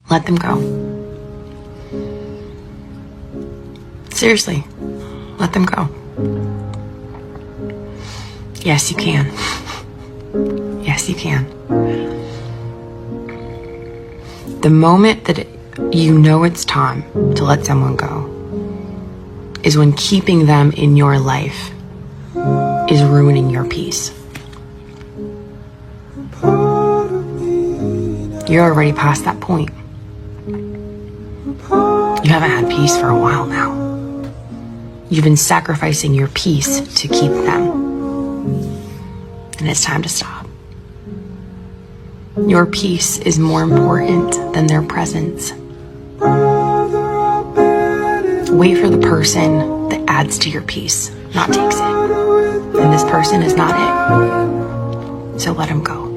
Let them go. Seriously, let them go. Yes, you can. Yes, you can. The moment that you know it's time to let someone go is when keeping them in your life is ruining your peace. You're already past that point. You haven't had peace for a while now. You've been sacrificing your peace to keep them. And it's time to stop. Your peace is more important than their presence. Wait for the person that adds to your peace, not takes it. And this person is not it. So let him go.